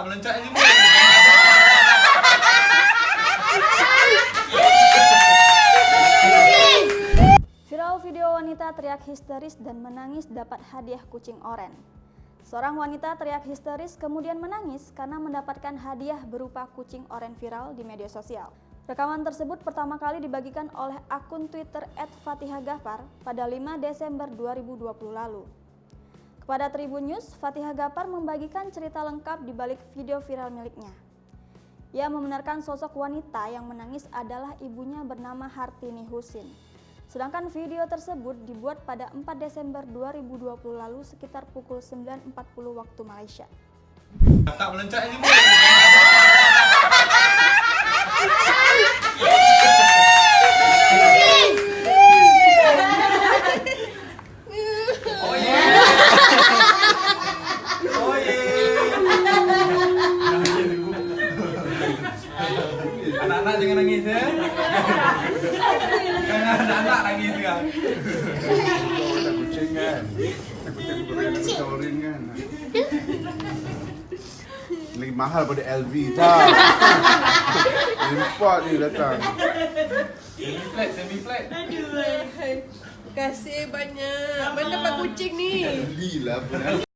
Tak melencak aja. Viral video wanita teriak histeris dan menangis dapat hadiah kucing oren. Seorang wanita teriak histeris kemudian menangis karena mendapatkan hadiah berupa kucing oren viral di media sosial. Rekaman tersebut pertama kali dibagikan oleh akun Twitter @fatihagafar pada 5 Desember 2020 lalu. Kepada Tribun News, Fatihah Gafar membagikan cerita lengkap di balik video viral miliknya. Ia membenarkan sosok wanita yang menangis adalah ibunya bernama Hartini Husin. Sedangkan video tersebut dibuat pada 4 Desember 2020 lalu sekitar pukul 9.40 waktu Malaysia. Tak melencak aja. Oh ye. Oh ye. Anak-anak jangan nangis ya. Jangan anak-anak nangis ya. Ada kucing kan, takut oren kan. Lagi mahal pada LV tau. Import ni datang. Semi flat. Aduh, kasih banyak. Mana dapat kucing ni? LV lah pun.